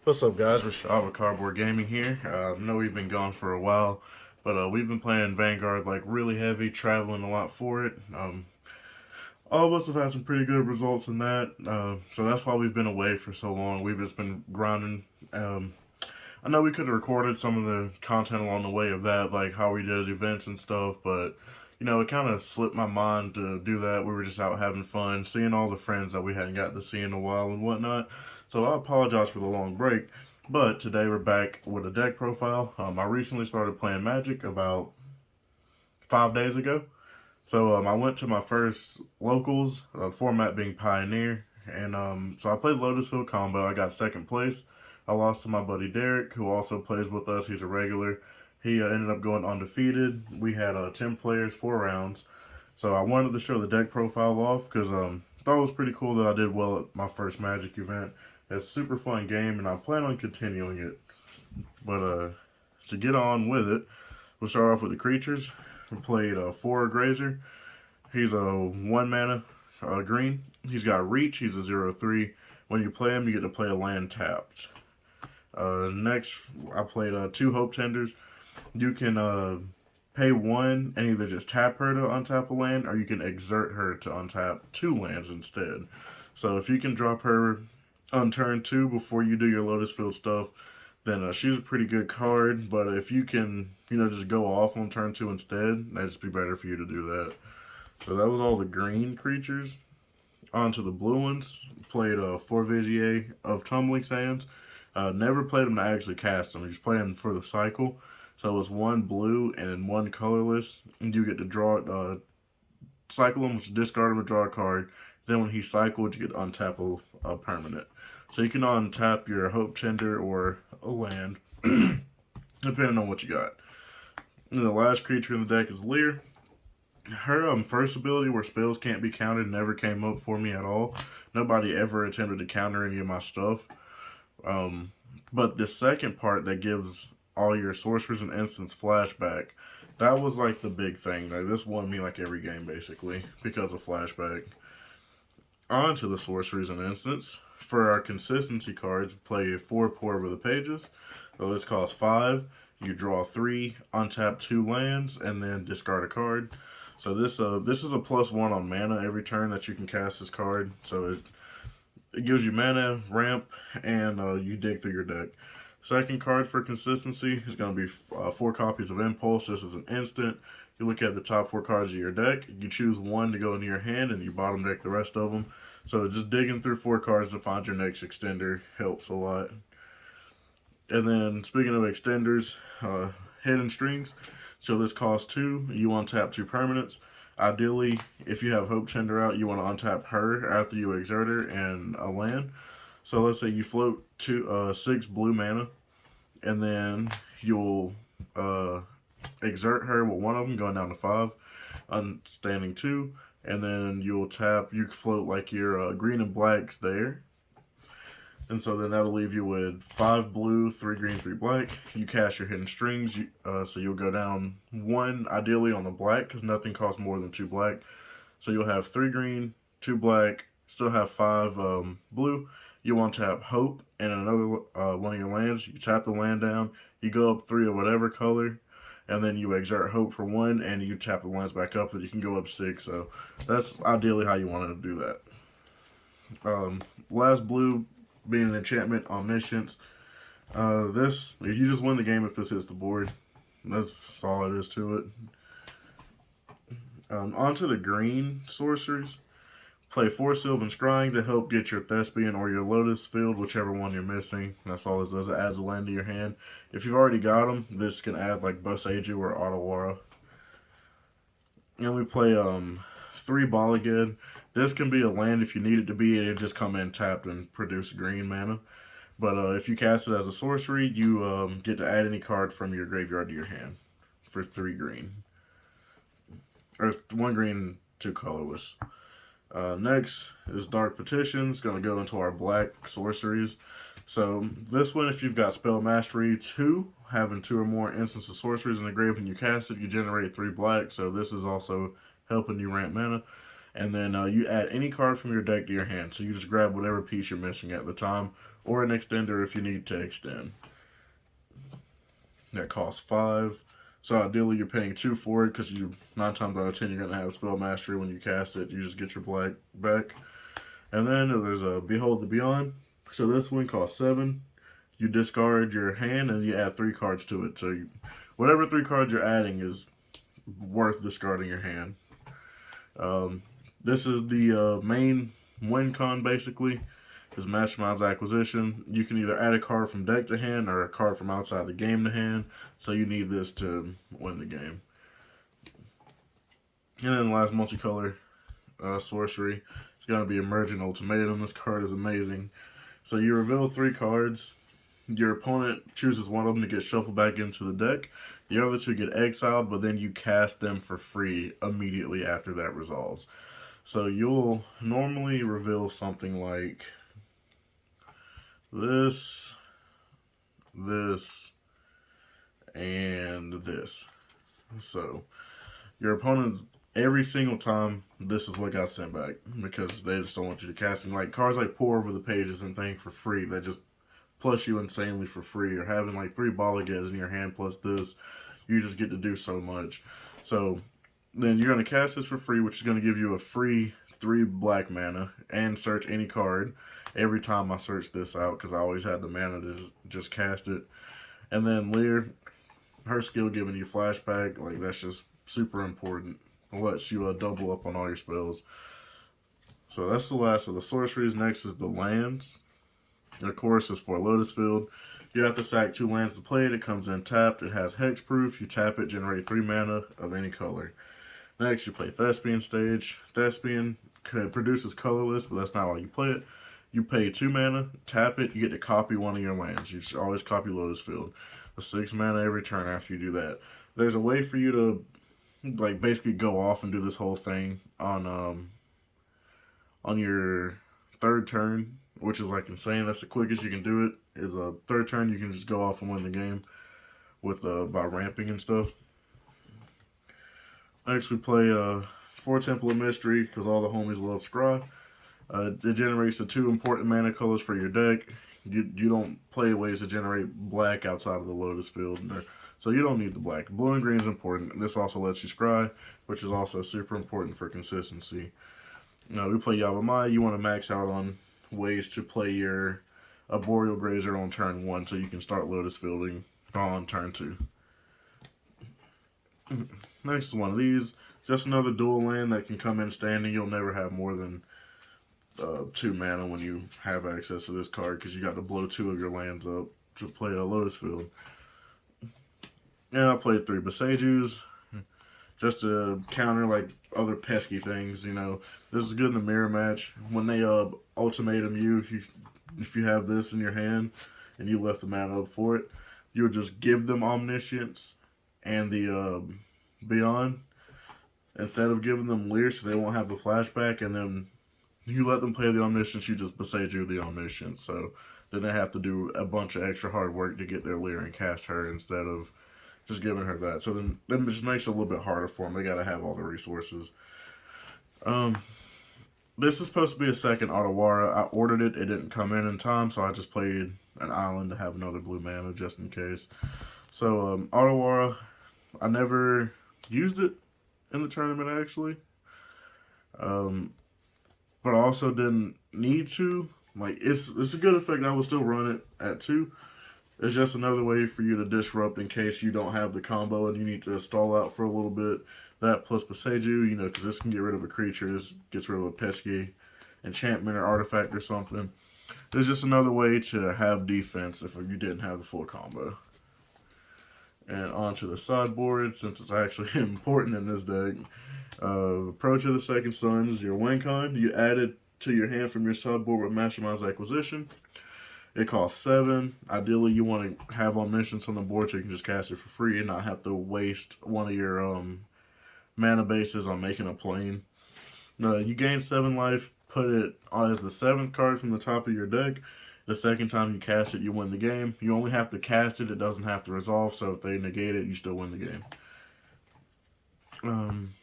What's up, guys? Rashad with Cardboard Gaming here. I know we've been gone for a while, but we've been playing Vanguard like really heavy, traveling a lot for it. All of us have had some pretty good results in that, so that's why we've been away for so long. We've just been grinding. I know we could have recorded some of the content along the way of that, like how we did events and stuff, but it kind of slipped my mind to do that. We were just out having fun, seeing all the friends that we hadn't got to see in a while and whatnot. So I apologize for the long break, but today we're back with a deck profile. I recently started playing Magic about 5 days ago. So I went to my first locals, format being Pioneer, and so I played Lotus Field combo. I got second place. I lost to my buddy Derek, who also plays with us. He's a regular. He ended up going undefeated. We had 10 players, 4 rounds. So I wanted to show the deck profile off because thought it was pretty cool that I did well at my first Magic event. It's a super fun game, and I plan on continuing it. But to get on with it, we'll start off with the creatures. We played 4 Grazer. He's a 1 mana green. He's got reach. He's a 0/3. When you play him, you get to play a land tapped. Next, I played 2 Hope Tenders. You can pay 1 and either just tap her to untap a land, or you can exert her to untap 2 lands instead. So if you can drop her on turn 2 before you do your Lotus Field stuff, then she's a pretty good card. But if you can, just go off on turn 2 instead, that'd just be better for you to do that. So that was all the green creatures. On to the blue ones. Played 4 Vizier of Tumbling Sands. Never played them to actually cast them. Just played them for the cycle. So it was 1 blue and then 1 colorless. And you get to draw cycle them, which discard them and draw a card. Then when he cycled, you get to untap a permanent. So you can untap your Hope Tender or a land, depending on what you got. And the last creature in the deck is Lear. Her first ability, where spells can't be countered, never came up for me at all. Nobody ever attempted to counter any of my stuff. But the second part that gives all your sorcerers and instants flashback, that was like the big thing. Like, this won me like every game basically because of flashback. On to the sorceries and instants. For our consistency cards, play 4 Pour Over the Pages. So this costs 5. You draw 3, untap 2 lands, and then discard a card. So this is a +1 on mana every turn that you can cast this card. So it gives you mana, ramp, and you dig through your deck. Second card for consistency is going to be 4 copies of Impulse. This is an instant. You look at the top 4 cards of your deck. You choose 1 to go into your hand, and you bottom deck the rest of them. So just digging through 4 cards to find your next extender helps a lot. And then speaking of extenders, Hidden Strings. So this costs 2. You untap 2 permanents. Ideally, if you have Hope Tender out, you want to untap her after you exert her and a land. So let's say you float 6 blue mana, and then you'll exert her with 1 of them, going down to 5, unstanding 2, and then you'll tap. You can float like your green and blacks there. And so then that'll leave you with 5 blue, 3 green, 3 black. You cast your Hidden Strings, so you'll go down 1, ideally on the black, because nothing costs more than 2 black. So you'll have 3 green, 2 black, still have 5 blue. You want to tap Hope and another one of your lands. You tap the land down, you go up 3 of whatever color, and then you exert Hope for 1, and you tap the lands back up, that you can go up 6. So that's ideally how you want to do that. Last blue being an enchantment, Omniscience. This, you just win the game if this hits the board. That's all it is to it. Onto the green sorceries. Play 4 Sylvan Scrying to help get your Thespian or your Lotus Field, whichever one you're missing. That's all it does. It adds a land to your hand. If you've already got them, this can add like Boseiju or Otawara. And we play 3 Bolliged. This can be a land if you need it to be. It just come in tapped and produce green mana. But if you cast it as a sorcery, you get to add any card from your graveyard to your hand for 3 green. Or 1 green, 2 colorless. Next is Dark Petitions. Going to go into our black sorceries. So this one, if you've got Spell Mastery 2, having 2 or more instances of sorceries in the grave when you cast it, you generate 3 black. So this is also helping you ramp mana. And then you add any card from your deck to your hand. So you just grab whatever piece you're missing at the time, or an extender if you need to extend. That costs 5. So ideally you're paying 2 for it because 9 times out of 10 you're going to have spell mastery when you cast it. You just get your black back. And then there's a Behold the Beyond. So this one costs 7. You discard your hand and you add 3 cards to it. So whatever 3 cards you're adding is worth discarding your hand. This is the main win con basically. Is Mastermind's Acquisition. You can either add a card from deck to hand or a card from outside the game to hand. So you need this to win the game. And then the last multicolor sorcery. It's going to be Emergent Ultimatum. This card is amazing. So you reveal 3 cards. Your opponent chooses one of them to get shuffled back into the deck. The other 2 get exiled, but then you cast them for free immediately after that resolves. So you'll normally reveal something like this, and this. So your opponent, every single time, this is what got sent back because they just don't want you to cast them. Like cards like Pour Over the Pages and things for free that just plus you insanely for free, or having like 3 Balagas in your hand plus this, you just get to do so much. So then you're going to cast this for free, which is going to give you a free 3 black mana and search any card. Every time I search this out, because I always had the mana to just cast it. And then Lear, her skill giving you flashback, like that's just super important. It lets you double up on all your spells. So that's the last of the sorceries. Next is the lands. And of course, it's for Lotus Field. You have to sack 2 lands to play it. It comes in tapped. It has hexproof. You tap it, generate 3 mana of any color. Next, you play Thespian Stage. Thespian produces colorless, but that's not why you play it. You pay 2 mana, tap it, you get to copy one of your lands. You should always copy Lotus Field. The 6 mana every turn after you do that. There's a way for you to like basically go off and do this whole thing on your 3rd turn, which is like insane. That's the quickest you can do it. Is a 3rd turn you can just go off and win the game with by ramping and stuff. Next we play 4 Temple of Mystery because all the homies love Scry. It generates the 2 important mana colors for your deck. You don't play ways to generate black outside of the Lotus Field, so you don't need the black. Blue and green is important. This also lets you scry, which is also super important for consistency. We play Yavimaya. You want to max out on ways to play your Arboreal Grazer on turn 1 so you can start Lotus Fielding on turn 2. Next is one of these. Just another dual land that can come in standing. You'll never have more than 2 mana when you have access to this card because you got to blow 2 of your lands up to play a Lotus Field. And I played 3 Besejus just to counter like other pesky things. This is good in the mirror match. When they ultimatum you, if you have this in your hand and you left the mana up for it, you would just give them Omniscience and the Beyond instead of giving them Leer so they won't have the flashback, and then you let them play the Omniscience, you just Beseju the Omniscience. So then they have to do a bunch of extra hard work to get their Leer and cast her instead of just giving her that. So then it just makes it a little bit harder for them. They got to have all the resources. This is supposed to be a second Otawara. I ordered it. It didn't come in time, so I just played an island to have another blue mana just in case. So Otawara, I never used it in the tournament actually. But I also didn't need to. Like, it's a good effect. I will still run it at 2. It's just another way for you to disrupt in case you don't have the combo and you need to stall out for a little bit. That plus Beseju, because this can get rid of a creature. This gets rid of a pesky enchantment or artifact or something. It's just another way to have defense if you didn't have the full combo. And onto the sideboard, since it's actually important in this deck. Approach of the Second Sons, your win con. You add it to your hand from your sideboard with Mastermind's Acquisition. It costs 7. Ideally, you want to have Omniscience on the board so you can just cast it for free and not have to waste one of your mana bases on making a plane. You gain 7 life, put it as the 7th card from the top of your deck. The second time you cast it, you win the game. You only have to cast it, it doesn't have to resolve, so if they negate it, you still win the game.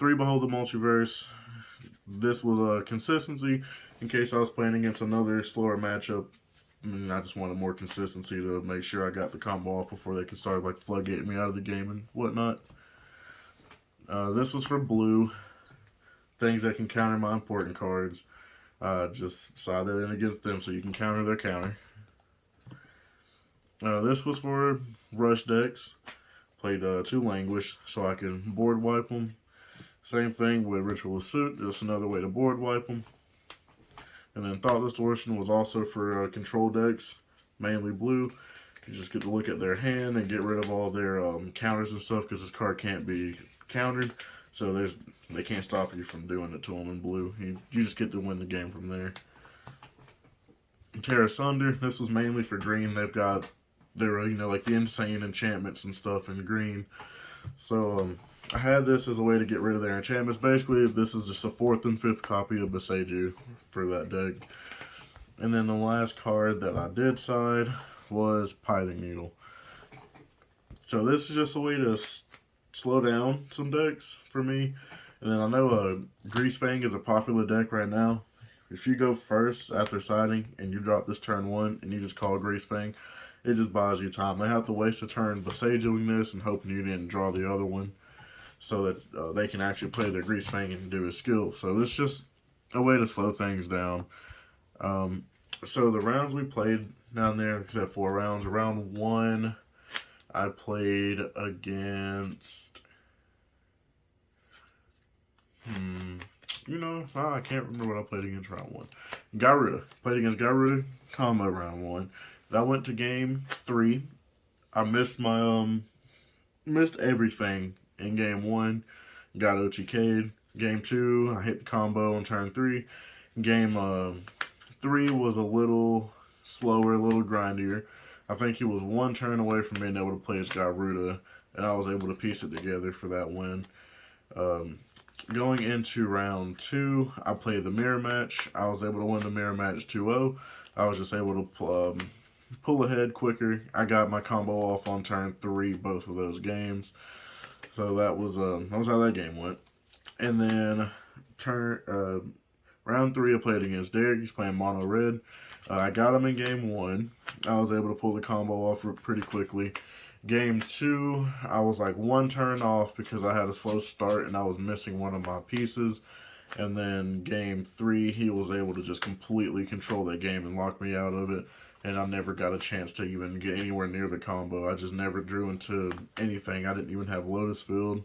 3 Behold the Multiverse. This was a consistency in case I was playing against another slower matchup. I mean, I just wanted more consistency to make sure I got the combo off before they could start like floodgating me out of the game and whatnot. This was for blue. Things that can counter my important cards. Just side that in against them so you can counter their counter. This was for rush decks. Played 2 Languish so I can board wipe them. Same thing with Ritual Suit, just another way to board wipe them. And then Thought Distortion was also for control decks, mainly blue. You just get to look at their hand and get rid of all their counters and stuff because this card can't be countered. So they can't stop you from doing it to them in blue. You just get to win the game from there. Terra Sunder, this was mainly for green. They've got their, like the insane enchantments and stuff in green. So I had this as a way to get rid of their enchantments. Basically, this is just a 4th and 5th copy of Beseiju for that deck. And then the last card that I did side was Pithing Needle. So this is just a way to slow down some decks for me. And then I know Grease Fang is a popular deck right now. If you go first after siding and you drop this turn 1 and you just call Grease Fang, it just buys you time. They have to waste a turn Beseijuing this and hoping you didn't draw the other one so that they can actually play their Grease Fang and do a skill. So this is just a way to slow things down. So the rounds we played down there, except 4 rounds. Round 1, I played against... I can't remember what I played against round 1. Garuda. Played against Garuda, combo round 1. That went to game 3. I missed my, missed everything in game 1. Got OTK'd. Game 2, I hit the combo on turn 3. Game 3 was a little slower, a little grindier. I think he was 1 turn away from being able to play as Garuda, and I was able to piece it together for that win. Going into round 2, I played the mirror match. I was able to win the mirror match 2-0. I was just able to pull ahead quicker. I got my combo off on turn 3 both of those games. So that was how that game went. And then round 3, I played against Derek. He's playing mono red. I got him in game 1. I was able to pull the combo off pretty quickly. Game 2, I was like 1 turn off because I had a slow start and I was missing one of my pieces. And then game 3, he was able to just completely control that game and lock me out of it. And I never got a chance to even get anywhere near the combo. I just never drew into anything. I didn't even have Lotus field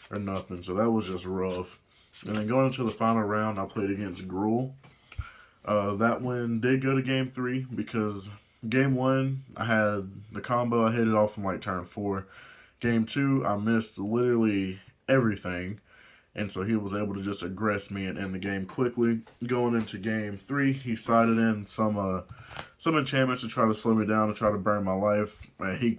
or nothing. So that was just rough. And then going into the final round, I played against Gruul. That win did go to game 3 because game 1, I had the combo. I hit it off from like turn 4. Game 2, I missed literally everything. And so he was able to just aggress me and end the game quickly. Going into game 3, he sided in some enchantments to try to slow me down, to try to burn my life. He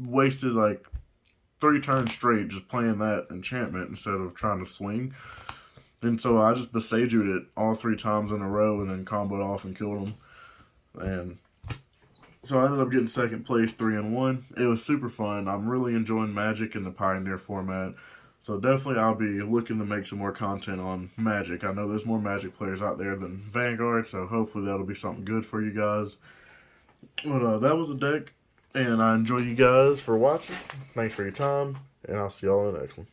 wasted like 3 turns straight just playing that enchantment instead of trying to swing. And so I just Beseiju'd it all 3 times in a row and then comboed off and killed him. And so I ended up getting second place, 3-1. It was super fun. I'm really enjoying Magic in the Pioneer format. So definitely I'll be looking to make some more content on Magic. I know there's more Magic players out there than Vanguard, so hopefully that'll be something good for you guys. But that was a deck, and I enjoy you guys for watching. Thanks for your time, and I'll see y'all in the next one.